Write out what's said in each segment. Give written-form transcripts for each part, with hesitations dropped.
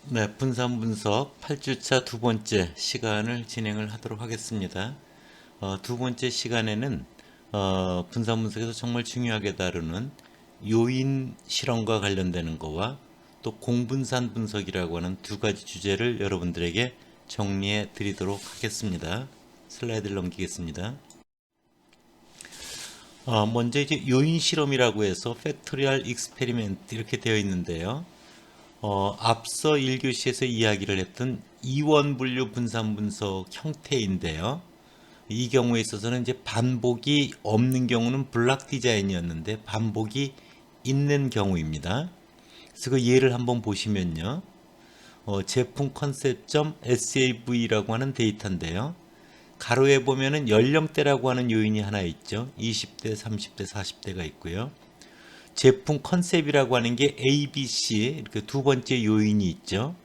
네, 분산 분석 8주차 두 번째 시간을 진행을 하도록 하겠습니다. 두 번째 시간에는 분산 분석에서 정말 중요하게 다루는 요인 실험과 관련되는 거와 또 공분산 분석이라고 하는 두 가지 주제를 여러분들에게 정리해 드리도록 하겠습니다. 슬라이드를 넘기겠습니다. 먼저 이제 요인 실험이라고 해서 팩토리얼 익스페리멘트 이렇게 되어 있는데요. 앞서 1교시에서 이야기를 했던 이원 분류 분산 분석 형태인데요. 이 경우에 있어서는 이제 반복이 없는 경우는 블락 디자인이었는데 반복이 있는 경우입니다. 그래서 그 예를 한번 보시면요. 제품 컨셉.sav라고 하는 데이터인데요. 가로에 보면은 연령대라고 하는 요인이 하나 있죠. 20대, 30대, 40대가 있고요. 제품 컨셉이라고 하는 게 A, B, C 이렇게 두 번째 요인이 있죠.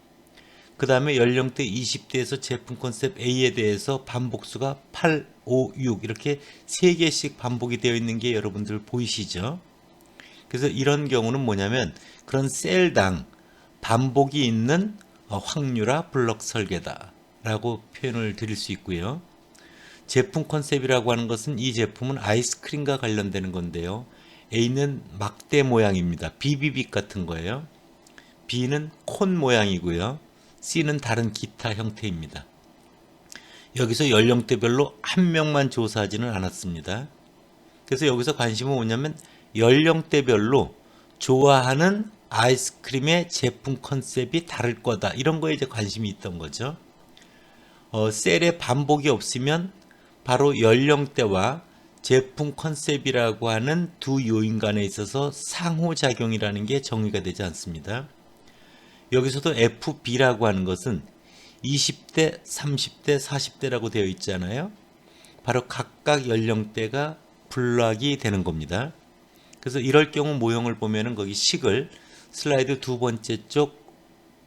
그 다음에 연령대 20대에서 제품 컨셉 A에 대해서 반복수가 8, 5, 6 이렇게 세 개씩 반복이 되어 있는 게 여러분들 보이시죠? 그래서 이런 경우는 뭐냐면 그런 셀당 반복이 있는 확률화 블록 설계다 라고 표현을 드릴 수 있고요. 제품 컨셉이라고 하는 것은 이 제품은 아이스크림과 관련되는 건데요. A는 막대 모양입니다. 비비빅 같은 거예요. B는 콘 모양이고요. C는 다른 기타 형태입니다. 여기서 연령대별로 한 명만 조사하지는 않았습니다. 그래서 여기서 관심은 뭐냐면 연령대별로 좋아하는 아이스크림의 제품 컨셉이 다를 거다. 이런 거에 이제 관심이 있던 거죠. 셀에 반복이 없으면 바로 연령대와 제품 컨셉이라고 하는 두 요인 간에 있어서 상호작용이라는 게 정의가 되지 않습니다. 여기서도 FB라고 하는 것은 20대, 30대, 40대라고 되어 있잖아요. 바로 각각 연령대가 블락이 되는 겁니다. 그래서 이럴 경우 모형을 보면은 거기 식을 슬라이드 두 번째 쪽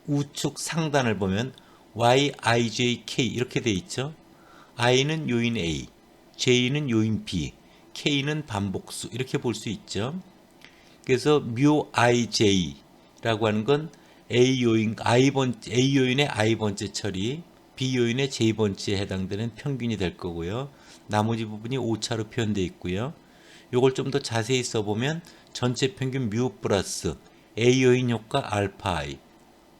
우측 상단을 보면 Y, I, J, K 이렇게 되어 있죠. I는 요인 A, J는 요인 B, K는 반복수 이렇게 볼 수 있죠. 그래서 뮤 IJ라고 하는 건 A 요인 A 요인의 I 번째 처리, B 요인의 J 번째에 해당되는 평균이 될 거고요. 나머지 부분이 오차로 표현되어 있고요. 이걸 좀 더 자세히 써보면 전체 평균 뮤 플러스 A 요인 효과 알파 I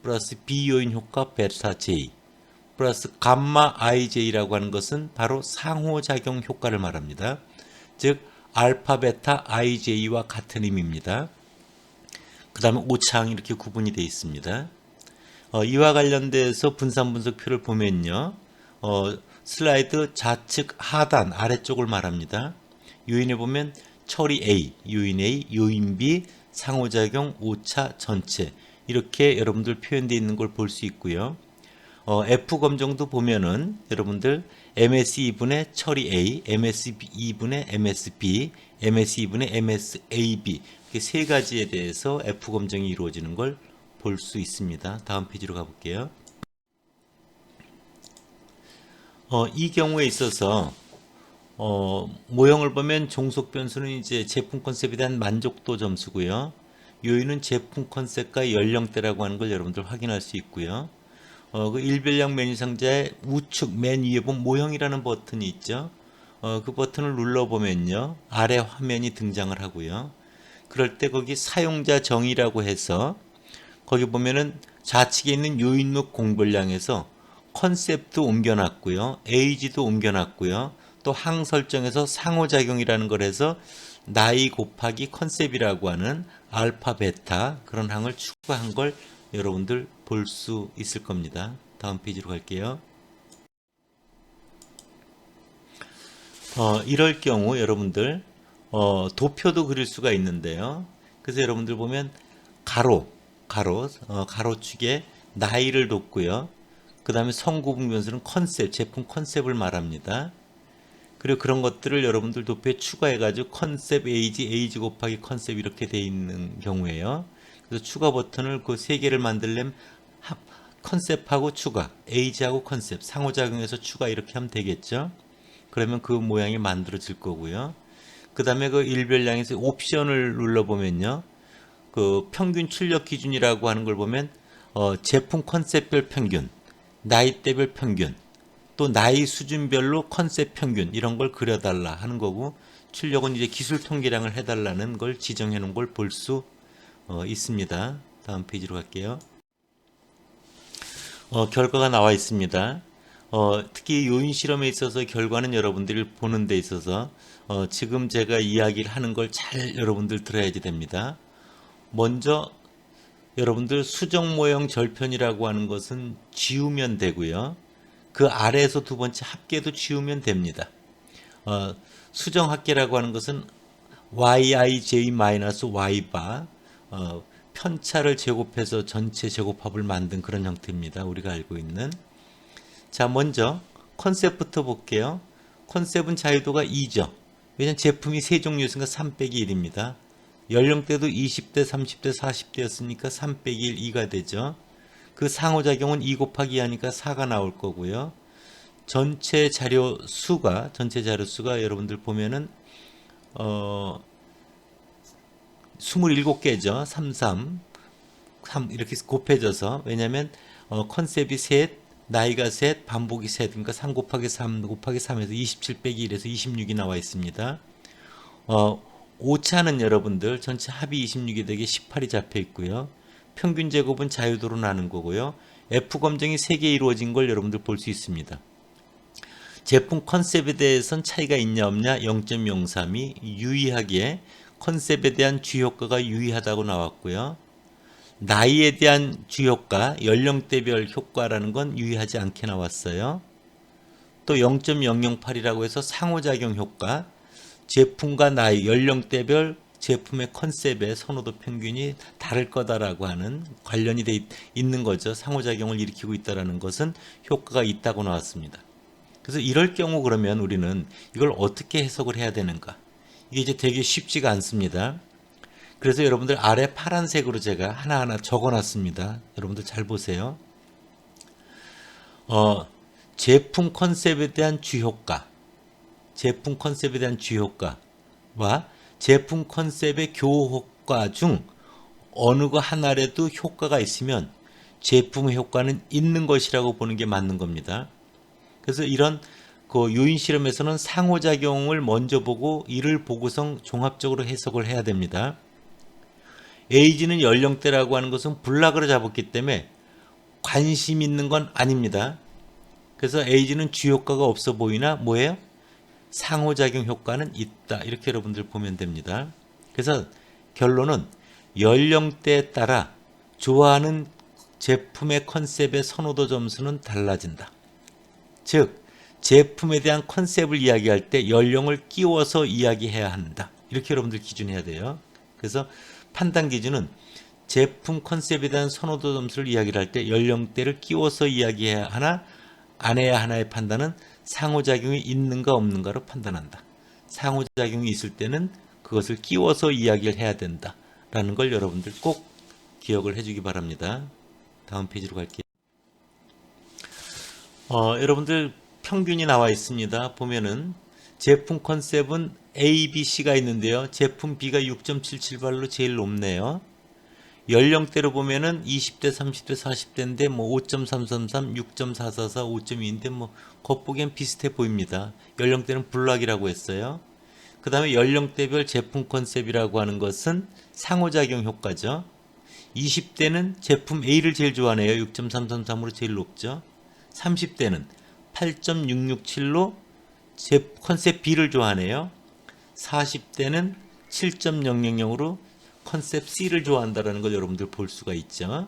플러스 B 요인 효과 베타 J 플러스 감마 IJ라고 하는 것은 바로 상호작용 효과를 말합니다. 즉 알파 베타 IJ와 같은 의미입니다. 그 다음에 오차항이 이렇게 구분이 되어 있습니다. 이와 관련돼서 분산 분석표를 보면요. 슬라이드 좌측 하단 아래쪽을 말합니다. 요인에 보면 처리 A, 요인 A, 요인 B, 상호작용, 오차, 전체 이렇게 여러분들 표현되어 있는 걸 볼 수 있고요. F 검정도 보면은 여러분들 MS2분의 처리 A, MS2분의 MSB, MS2분의 MSAB 이렇게 세 가지에 대해서 F 검정이 이루어지는 걸 볼 수 있습니다. 다음 페이지로 가볼게요. 이 경우에 있어서 모형을 보면 종속 변수는 이제 제품 컨셉에 대한 만족도 점수고요. 요인은 제품 컨셉과 연령대라고 하는 걸 여러분들 확인할 수 있고요. 그 일별량 메뉴 상자의 우측 맨 위에 보면 모형이라는 버튼이 있죠. 그 버튼을 눌러보면요. 아래 화면이 등장을 하고요. 그럴 때 거기 사용자 정의라고 해서 거기 보면은 좌측에 있는 요인목 공별량에서 컨셉도 옮겨놨고요. 에이지도 옮겨놨고요. 또 항 설정에서 상호작용이라는 걸 해서 나이 곱하기 컨셉이라고 하는 알파 베타 그런 항을 추가한 걸 여러분들 볼 수 있을 겁니다. 다음 페이지로 갈게요. 이럴 경우 여러분들 도표도 그릴 수가 있는데요. 그래서 여러분들 보면 가로축에 나이를 뒀고요. 그 다음에 성구분 변수는 컨셉, 제품 컨셉을 말합니다. 그리고 그런 것들을 여러분들 도표에 추가해가지고 컨셉 에이지 곱하기 컨셉 이렇게 돼 있는 경우에요. 그래서 추가 버튼을 그 세 개를 만들려면 컨셉하고 추가, 에이지하고 컨셉, 상호작용해서 추가 이렇게 하면 되겠죠. 그러면 그 모양이 만들어질 거고요. 그 다음에 그 일별량에서 옵션을 눌러보면요. 그 평균 출력 기준이라고 하는 걸 보면 제품 컨셉별 평균, 나이대별 평균, 또 나이 수준별로 컨셉 평균 이런 걸 그려달라 하는 거고, 출력은 이제 기술 통계량을 해달라는 걸 지정해 놓은 걸 볼 수 있습니다. 다음 페이지로 갈게요. 결과가 나와 있습니다. 특히 요인 실험에 있어서 결과는 여러분들이 보는 데 있어서 지금 제가 이야기를 하는 걸 잘 여러분들 들어야지 됩니다. 먼저 여러분들 수정 모형 절편이라고 하는 것은 지우면 되고요. 그 아래에서 두 번째 합계도 지우면 됩니다. 수정 합계라고 하는 것은 yij-y바 편차를 제곱해서 전체 제곱합을 만든 그런 형태입니다. 우리가 알고 있는. 자, 먼저 컨셉부터 볼게요. 컨셉은 자유도가 2죠. 왜냐하면 제품이 세 종류였으니까 3 빼기 1입니다. 연령대도 20대, 30대, 40대였으니까 3 빼기 1, 2가 되죠. 그 상호작용은 2 곱하기 2 하니까 4가 나올 거고요. 전체 자료 수가 여러분들 보면은 27개죠. 3 이렇게 곱해져서, 왜냐면 컨셉이 셋, 나이가 셋, 반복이 셋, 그러니까 3 곱하기 3 곱하기 3에서 27 빼기 1에서 26이 나와 있습니다. 오차는 여러분들 전체 합이 26이 되게 18이 잡혀 있고요. 평균 제곱은 자유도로 나눈 거고요. F 검정이 3개 이루어진 걸 여러분들 볼 수 있습니다. 제품 컨셉에 대해서는 차이가 있냐 없냐 0.03이 유의하기에 컨셉에 대한 주효과가 유의하다고 나왔고요. 나이에 대한 주효과, 연령대별 효과라는 건 유의하지 않게 나왔어요. 또 0.008이라고 해서 상호작용 효과, 제품과 나이, 연령대별 제품의 컨셉의 선호도 평균이 다를 거다라고 하는 관련이 돼 있는 거죠. 상호작용을 일으키고 있다는 것은 효과가 있다고 나왔습니다. 그래서 이럴 경우 그러면 우리는 이걸 어떻게 해석을 해야 되는가? 이게 이제 되게 쉽지가 않습니다. 그래서 여러분들 아래 파란색으로 제가 하나하나 적어놨습니다. 여러분들 잘 보세요. 제품 컨셉에 대한 주효과, 제품 컨셉에 대한 주효과와 제품 컨셉의 교효과 중 어느 거 하나라도 효과가 있으면 제품의 효과는 있는 것이라고 보는 게 맞는 겁니다. 그래서 이런 요인 실험에서는 상호작용을 먼저 보고 이를 보고서 종합적으로 해석을 해야 됩니다. 에이지는 연령대라고 하는 것은 블락으로 잡았기 때문에 관심 있는 건 아닙니다. 그래서 에이지는 주효과가 없어 보이나 뭐예요? 상호작용 효과는 있다. 이렇게 여러분들 보면 됩니다. 그래서 결론은 연령대에 따라 좋아하는 제품의 컨셉의 선호도 점수는 달라진다. 즉 제품에 대한 컨셉을 이야기할 때 연령을 끼워서 이야기해야 한다. 이렇게 여러분들 기준해야 돼요. 그래서 판단 기준은 제품 컨셉에 대한 선호도 점수를 이야기를 할 때 연령대를 끼워서 이야기해야 하나 안 해야 하나의 판단은 상호작용이 있는가 없는가로 판단한다. 상호작용이 있을 때는 그것을 끼워서 이야기를 해야 된다라는 걸 여러분들 꼭 기억을 해주기 바랍니다. 다음 페이지로 갈게요. 여러분들 평균이 나와 있습니다. 보면은 제품 컨셉은 A, B, C가 있는데요. 제품 B가 6.77발로 제일 높네요. 연령대로 보면은 20대, 30대, 40대인데 뭐 5.333, 6.444, 5.2인데 뭐 겉보기엔 비슷해 보입니다. 연령대는 블락이라고 했어요. 그 다음에 연령대별 제품 컨셉이라고 하는 것은 상호작용 효과죠. 20대는 제품 A를 제일 좋아하네요. 6.333으로 제일 높죠. 30대는 8.667로 컨셉 B를 좋아하네요. 40대는 7.000으로 컨셉 C를 좋아한다는 걸 여러분들 볼 수가 있죠.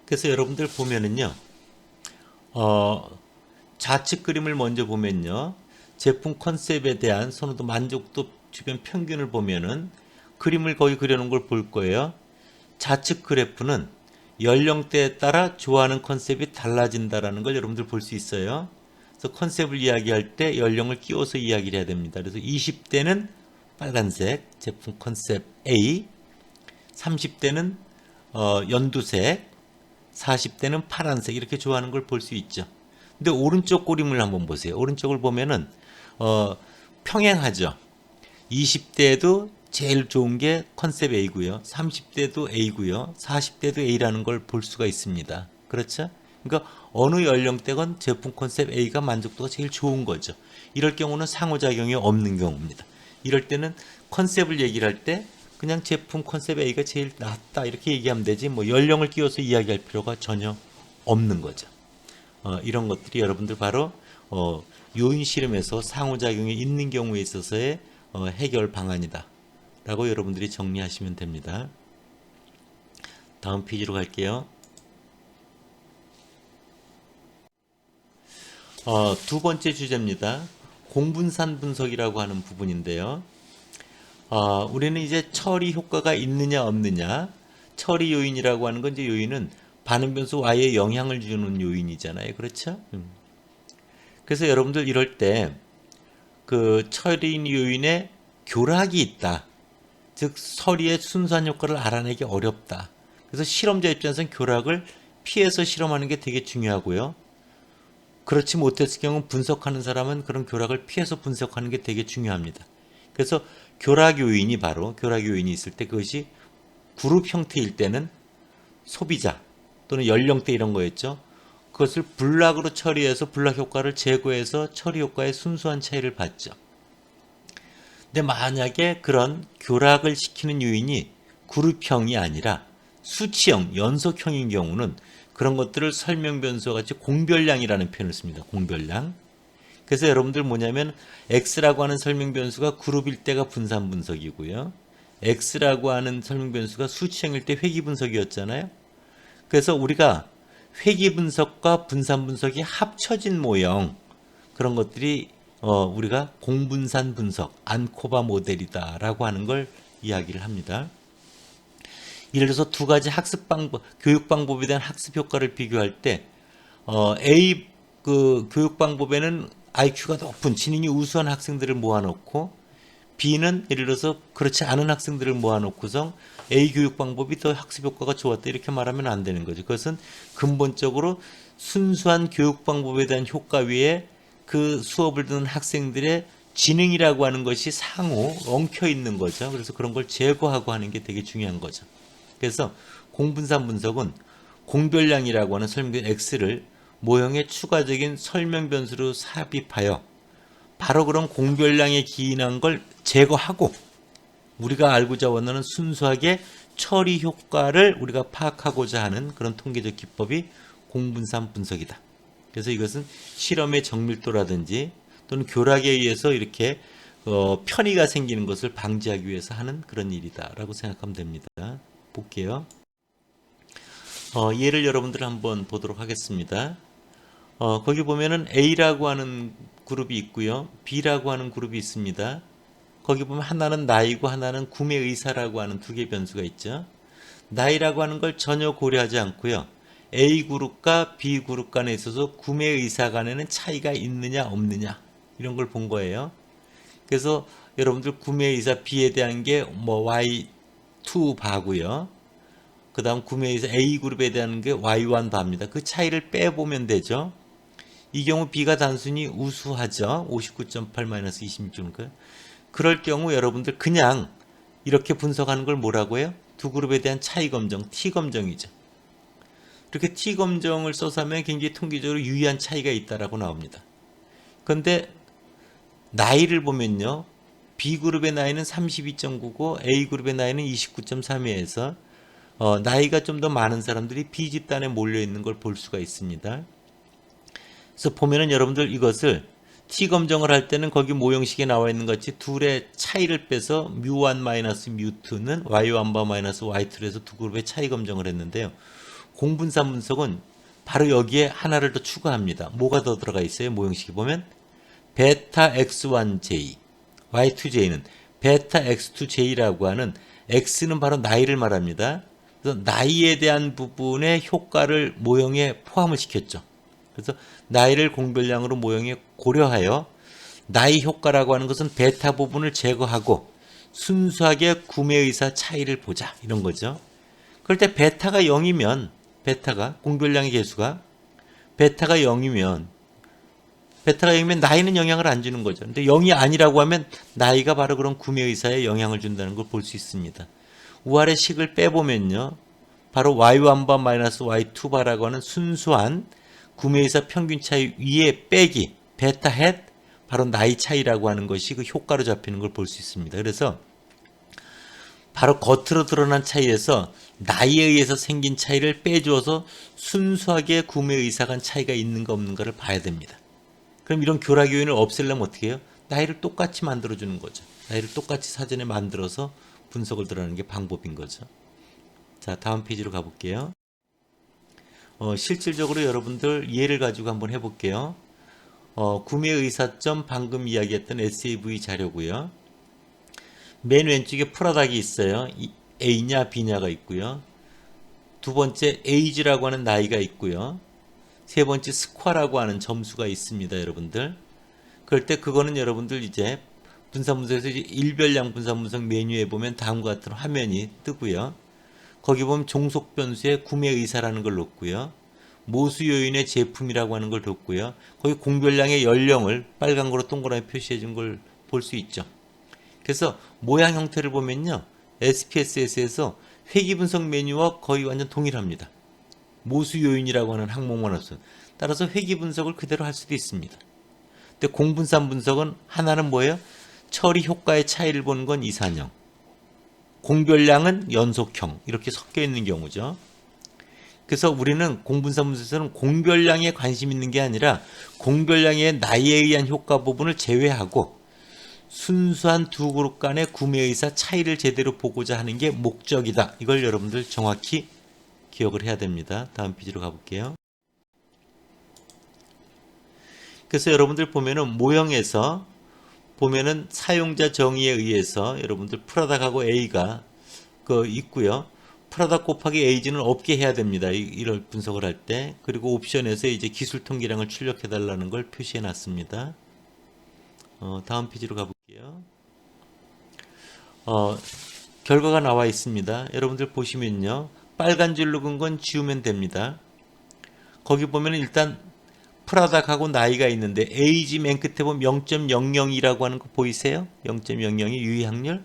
그래서 여러분들 보면은요, 좌측 그림을 먼저 보면요, 제품 컨셉에 대한 선호도, 만족도 주변 평균을 보면은 그림을 거의 그려놓은 걸 볼 거예요. 좌측 그래프는 연령대에 따라 좋아하는 컨셉이 달라진다는 걸 여러분들 볼 수 있어요. 그래서 컨셉을 이야기할 때 연령을 끼워서 이야기를 해야 됩니다. 그래서 20대는 빨간색 제품 컨셉 A, 30대는 연두색, 40대는 파란색 이렇게 좋아하는 걸 볼 수 있죠. 근데 오른쪽 그림을 한번 보세요. 오른쪽을 보면은 평행하죠. 20대에도 제일 좋은 게 컨셉 A고요. 30대도 A고요. 40대도 A라는 걸 볼 수가 있습니다. 그렇죠? 그러니까 어느 연령대건 제품 컨셉 A가 만족도가 제일 좋은 거죠. 이럴 경우는 상호작용이 없는 경우입니다. 이럴 때는 컨셉을 얘기를 할 때 그냥 제품 컨셉 A가 제일 낫다 이렇게 얘기하면 되지 뭐 연령을 끼워서 이야기할 필요가 전혀 없는 거죠. 이런 것들이 여러분들 바로 요인 실험에서 상호작용이 있는 경우에 있어서의 해결 방안이다 라고 여러분들이 정리하시면 됩니다. 다음 페이지로 갈게요. 두 번째 주제입니다. 공분산 분석이라고 하는 부분인데요. 우리는 이제 처리 효과가 있느냐 없느냐, 처리 요인이라고 하는 건 이제 요인은 반응 변수 Y에 영향을 주는 요인이잖아요. 그렇죠? 그래서 여러분들 이럴 때 그 처리 요인에 교락이 있다. 즉 처리의 순수한 효과를 알아내기 어렵다. 그래서 실험자 입장에서는 교락을 피해서 실험하는 게 되게 중요하고요. 그렇지 못했을 경우 분석하는 사람은 그런 교락을 피해서 분석하는 게 되게 중요합니다. 그래서 교락 요인이 바로 교락 요인이 있을 때 그것이 그룹 형태일 때는 소비자 또는 연령대 이런 거였죠. 그것을 블락으로 처리해서 블락 효과를 제거해서 처리 효과의 순수한 차이를 봤죠. 근데 만약에 그런 교락을 시키는 요인이 그룹형이 아니라 수치형, 연속형인 경우는 그런 것들을 설명 변수와 같이 공별량이라는 표현을 씁니다. 공별량. 그래서 여러분들 뭐냐면 X라고 하는 설명 변수가 그룹일 때가 분산 분석이고요. X라고 하는 설명 변수가 수치형일 때 회귀 분석이었잖아요. 그래서 우리가 회귀 분석과 분산 분석이 합쳐진 모형 그런 것들이 우리가 공분산 분석, 안코바 모델이다라고 하는 걸 이야기를 합니다. 예를 들어서 두 가지 학습 방법, 교육 방법에 대한 학습 효과를 비교할 때 A 그 교육 방법에는 IQ가 높은 지능이 우수한 학생들을 모아놓고 B는 예를 들어서 그렇지 않은 학생들을 모아놓고서 A 교육 방법이 더 학습 효과가 좋았다 이렇게 말하면 안 되는 거죠. 그것은 근본적으로 순수한 교육 방법에 대한 효과 위에 그 수업을 듣는 학생들의 지능이라고 하는 것이 상호 엉켜 있는 거죠. 그래서 그런 걸 제거하고 하는 게 되게 중요한 거죠. 그래서 공분산 분석은 공별량이라고 하는 설명 X를 모형의 추가적인 설명 변수로 삽입하여 바로 그런 공별량에 기인한 걸 제거하고 우리가 알고자 원하는 순수하게 처리 효과를 우리가 파악하고자 하는 그런 통계적 기법이 공분산 분석이다. 그래서 이것은 실험의 정밀도라든지 또는 교락에 의해서 이렇게 편의가 생기는 것을 방지하기 위해서 하는 그런 일이다라고 생각하면 됩니다. 볼게요. 예를 여러분들 한번 보도록 하겠습니다. 거기 보면은 A라고 하는 그룹이 있고요. B라고 하는 그룹이 있습니다. 거기 보면 하나는 나이고 하나는 구매 의사라고 하는 두 개의 변수가 있죠. 나이라고 하는 걸 전혀 고려하지 않고요. A 그룹과 B 그룹 간에 있어서 구매 의사 간에는 차이가 있느냐 없느냐 이런 걸 본 거예요. 그래서 여러분들 구매 의사 B에 대한 게 뭐 Y2 바고요. 그 다음 구매 의사 A 그룹에 대한 게 Y1 바입니다. 그 차이를 빼보면 되죠. 이 경우 B가 단순히 우수하죠. 59.8-26.9. 그럴 경우 여러분들 그냥 이렇게 분석하는 걸 뭐라고 해요? 두 그룹에 대한 차이 검정, T 검정이죠. 이렇게 T 검정을 써서 하면 굉장히 통계적으로 유의한 차이가 있다라고 나옵니다. 그런데 나이를 보면요. B그룹의 나이는 32.9고 A그룹의 나이는 29.3에서 나이가 좀 더 많은 사람들이 B집단에 몰려있는 걸 볼 수가 있습니다. 그래서 보면은 여러분들 이것을 T 검정을 할 때는 거기 모형식에 나와 있는 것 같이 둘의 차이를 빼서 뮤1 마이너스 뮤2는 Y1바 마이너스 Y2로 해서 두 그룹의 차이 검정을 했는데요. 공분산 분석은 바로 여기에 하나를 더 추가합니다. 뭐가 더 들어가 있어요? 모형식에 보면 베타 X1J, Y2J는 베타 X2J라고 하는 X는 바로 나이를 말합니다. 그래서 나이에 대한 부분의 효과를 모형에 포함을 시켰죠. 그래서 나이를 공별량으로 모형에 고려하여 나이 효과라고 하는 것은 베타 부분을 제거하고 순수하게 구매의사 차이를 보자 이런 거죠. 그럴 때 베타가 0이면 베타가 공별량의 개수가 베타가 0이면 베타가 0이면 나이는 영향을 안 주는 거죠. 근데 0이 아니라고 하면 나이가 바로 그런 구매 의사에 영향을 준다는 걸 볼 수 있습니다. 우아래 식을 빼보면요. 바로 y1바 마이너스 y2바라고 하는 순수한 구매 의사 평균 차이 위에 빼기 베타 헷 바로 나이 차이라고 하는 것이 그 효과로 잡히는 걸 볼 수 있습니다. 그래서 바로 겉으로 드러난 차이에서 나이에 의해서 생긴 차이를 빼주어서 순수하게 구매 의사 간 차이가 있는가 없는가를 봐야 됩니다. 그럼 이런 교락 요인을 없애려면 어떻게 해요? 나이를 똑같이 만들어주는 거죠. 나이를 똑같이 사전에 만들어서 분석을 들어가는 게 방법인 거죠. 자, 다음 페이지로 가볼게요. 실질적으로 여러분들 예를 가지고 한번 해볼게요. 구매 의사점 방금 이야기했던 SAV 자료고요. 맨 왼쪽에 프라닥이 있어요. A냐 B냐가 있고요. 두 번째 에이지라고 하는 나이가 있고요. 세 번째 스코어라고 하는 점수가 있습니다, 여러분들. 그럴 때 그거는 여러분들 이제 분산분석에서 이제 일별량 분산분석 메뉴에 보면 다음과 같은 화면이 뜨고요. 거기 보면 종속 변수에 구매 의사라는 걸 놓고요. 모수 요인의 제품이라고 하는 걸 뒀고요. 거기 공별량의 연령을 빨간 거로 동그라미 표시해 준 걸 볼 수 있죠. 그래서 모양 형태를 보면요. SPSS에서 회귀 분석 메뉴와 거의 완전 동일합니다. 모수 요인이라고 하는 항목만 없어요. 따라서 회귀 분석을 그대로 할 수도 있습니다. 근데 공분산 분석은 하나는 뭐예요? 처리 효과의 차이를 보는 건 이산형. 공별량은 연속형. 이렇게 섞여 있는 경우죠. 그래서 우리는 공분산 분석에서는 공별량에 관심 있는 게 아니라 공별량의 나이에 의한 효과 부분을 제외하고 순수한 두 그룹 간의 구매 의사 차이를 제대로 보고자 하는 게 목적이다. 이걸 여러분들 정확히 기억을 해야 됩니다. 다음 페이지로 가볼게요. 그래서 여러분들 보면은 모형에서 보면은 사용자 정의에 의해서 여러분들 프라닥하고 A가 있고요. 프라닥 곱하기 에이지는 없게 해야 됩니다. 이걸 분석을 할 때. 그리고 옵션에서 이제 기술 통계량을 출력해 달라는 걸 표시해 놨습니다. 다음 페이지로 가볼게요. 결과가 나와 있습니다. 여러분들 보시면요. 빨간 줄로 근 건 지우면 됩니다. 거기 보면 일단 프라닥하고 나이가 있는데 에이지 맨 끝에 보면 0.00이라고 하는 거 보이세요? 0.00이 유의확률.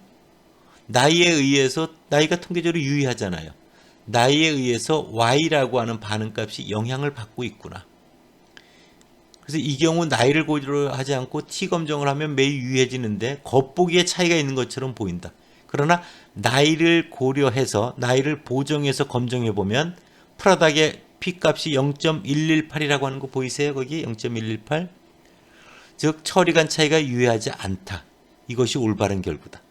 나이에 의해서 나이가 통계적으로 유의하잖아요. 나이에 의해서 Y라고 하는 반응값이 영향을 받고 있구나. 그래서 이 경우 나이를 고려하지 않고 T 검정을 하면 매우 유해지는데 겉보기에 차이가 있는 것처럼 보인다. 그러나 나이를 고려해서 나이를 보정해서 검정해 보면 프라닥의 P값이 0.118이라고 하는 거 보이세요? 거기 0.118. 즉 처리간 차이가 유해하지 않다. 이것이 올바른 결과다.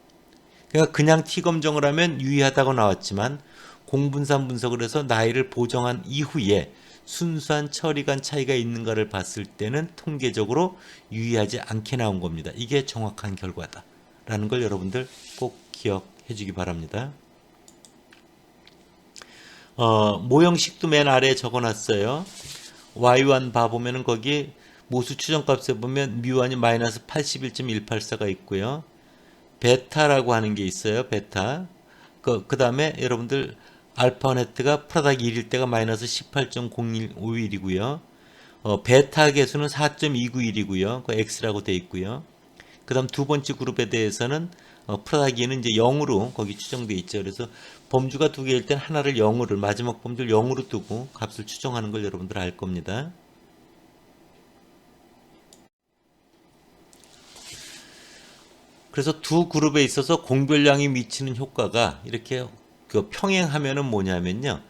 그러니까 그냥 T 검정을 하면 유의하다고 나왔지만 공분산 분석을 해서 나이를 보정한 이후에 순수한 처리간 차이가 있는가를 봤을 때는 통계적으로 유의하지 않게 나온 겁니다. 이게 정확한 결과다 라는 걸 여러분들 꼭 기억해 주기 바랍니다. 모형식도 맨 아래에 적어놨어요. Y1 봐보면은 거기 모수 추정값에 보면 뮤1이 마이너스 81.184가 있고요. 베타라고 하는 게 있어요. 베타. 그 다음에 여러분들 알파 네트가 프라닥 1일 때가 마이너스 18.0151이고요. 베타 개수는 4.291이고요. 그 X라고 되어 있고요. 그 다음 두 번째 그룹에 대해서는 프라닥 2는 이제 0으로 거기 추정되어 있죠. 그래서 범주가 두 개일 땐 하나를 0으로 마지막 범주를 0으로 두고 값을 추정하는 걸 여러분들 알 겁니다. 그래서 두 그룹에 있어서 공별량이 미치는 효과가 이렇게 평행하면은 뭐냐면요.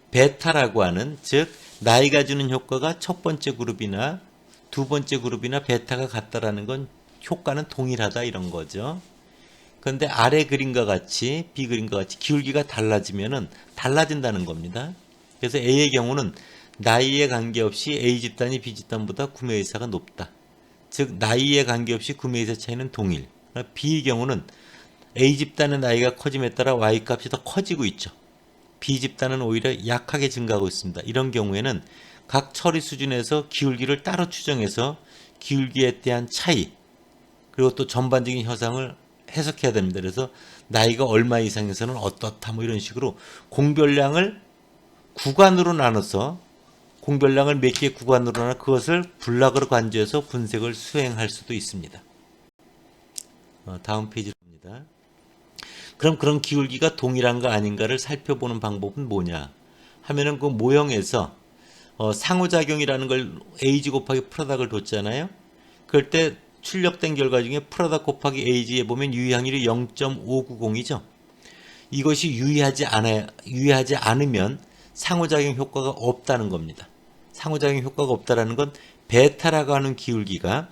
베타라고 하는 즉 나이가 주는 효과가 첫 번째 그룹이나 두 번째 그룹이나 베타가 같다라는 건 효과는 동일하다 이런 거죠. 그런데 아래 그림과 같이 B 그림과 같이 기울기가 달라지면은 달라진다는 겁니다. 그래서 A의 경우는 나이에 관계없이 A 집단이 B 집단보다 구매 의사가 높다. 즉 나이에 관계없이 구매 의사 차이는 동일. B의 경우는 A 집단의 나이가 커짐에 따라 Y 값이 더 커지고 있죠. B 집단은 오히려 약하게 증가하고 있습니다. 이런 경우에는 각 처리 수준에서 기울기를 따로 추정해서 기울기에 대한 차이 그리고 또 전반적인 현상을 해석해야 됩니다. 그래서 나이가 얼마 이상에서는 어떻다 뭐 이런 식으로 공별량을 구간으로 나눠서 공별량을 몇 개 구간으로나 그것을 블락으로 간주해서 분석을 수행할 수도 있습니다. 다음 페이지로 갑니다. 그럼 그런 기울기가 동일한가 아닌가를 살펴보는 방법은 뭐냐 하면은 그 모형에서 상호작용이라는 걸 AG 곱하기 프로덕을 뒀잖아요. 그럴 때 출력된 결과 중에 프로덕 곱하기 AG에 보면 유의확률이 0.590이죠. 이것이 유의하지 않으면 상호작용 효과가 없다는 겁니다. 상호작용 효과가 없다는 건 베타라고 하는 기울기가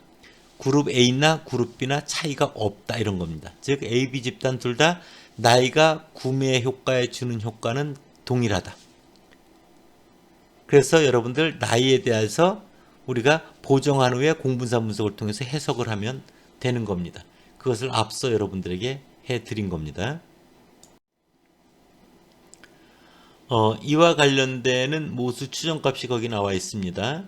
그룹 A나 그룹 B나 차이가 없다 이런 겁니다. 즉 A, B 집단 둘 다 나이가 구매 효과에 주는 효과는 동일하다. 그래서 여러분들 나이에 대해서 우리가 보정한 후에 공분사 분석을 통해서 해석을 하면 되는 겁니다. 그것을 앞서 여러분들에게 해드린 겁니다. 이와 관련되는 모수 추정값이 거기 나와 있습니다.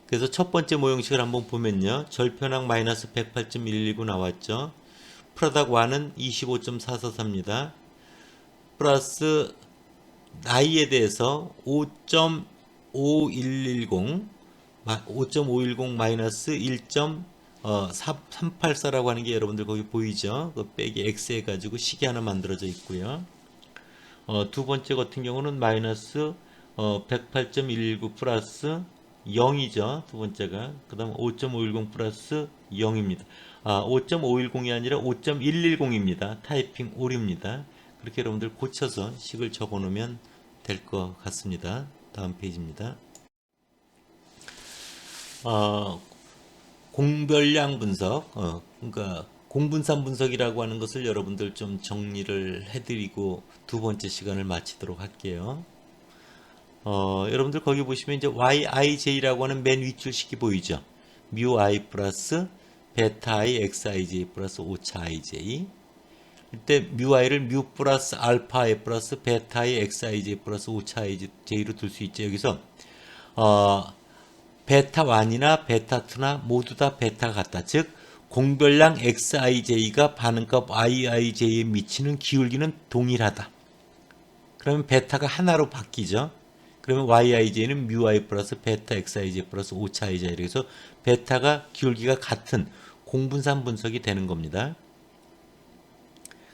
그래서 첫 번째 모형식을 한번 보면요. 절편항 마이너스 108.119 나왔죠. 프로덕 1은 25.443입니다. 플러스 나이에 대해서 5.510 마이너스 1.384라고 하는 게 여러분들 거기 보이죠? 그 빼기 x 해가지고 식이 하나 만들어져 있고요. 두 번째 같은 경우는 마이너스 108.119 플러스 0이죠. 두 번째가. 그 다음 5.510 플러스 0입니다. 5.510이 아니라 5.110입니다. 타이핑 오류입니다. 그렇게 여러분들 고쳐서 식을 적어 놓으면 될 것 같습니다. 다음 페이지입니다. 공별량 분석, 그러니까 공분산 분석이라고 하는 것을 여러분들 좀 정리를 해드리고 두 번째 시간을 마치도록 할게요. 여러분들 거기 보시면 이제 YIJ라고 하는 맨 윗줄식이 보이죠? 뮤 I 플러스 베타 I XIJ 플러스 오차 IJ. 이때 뮤 I를 뮤 플러스 알파 I 플러스 베타 I XIJ 플러스 오차 IJ로 둘 수 있죠. 여기서 베타 1이나 베타 2나 모두 다 베타가 같다. 즉 공별량 XIJ가 반응값 IIJ에 미치는 기울기는 동일하다. 그러면 베타가 하나로 바뀌죠. 그러면 YIJ는 뮤I 플러스 베타 XIJ 플러스 오차 IJ 이렇게 해서 베타가 기울기가 같은 공분산 분석이 되는 겁니다.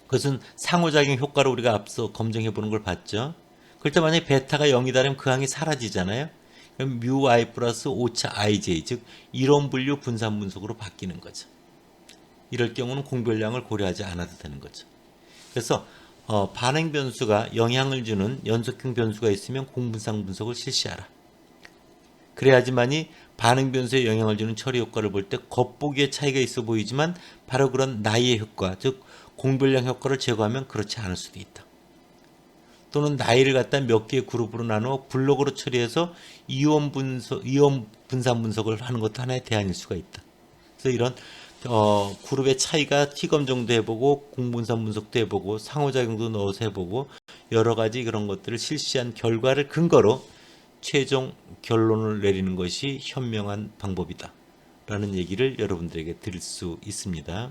그것은 상호작용 효과로 우리가 앞서 검증해 보는 걸 봤죠. 그럴 때 만약에 베타가 0이다면 그 항이 사라지잖아요. 그럼 뮤I 플러스 오차 IJ 즉 이론 분류 분산 분석으로 바뀌는 거죠. 이럴 경우는 공별량을 고려하지 않아도 되는 거죠. 그래서 반응 변수가 영향을 주는 연속형 변수가 있으면 공분상 분석을 실시하라. 그래야지만이 반응 변수에 영향을 주는 처리 효과를 볼 때 겉보기에 차이가 있어 보이지만 바로 그런 나이의 효과, 즉 공별량 효과를 제거하면 그렇지 않을 수도 있다. 또는 나이를 갖다 몇 개의 그룹으로 나누어 블록으로 처리해서 이온 분산 분석을 하는 것도 하나의 대안일 수가 있다. 그래서 이런 그룹의 차이가 T검 정도 해보고 공분산 분석도 해보고 상호작용도 넣어서 해보고 여러 가지 그런 것들을 실시한 결과를 근거로 최종 결론을 내리는 것이 현명한 방법이다 라는 얘기를 여러분들에게 드릴 수 있습니다.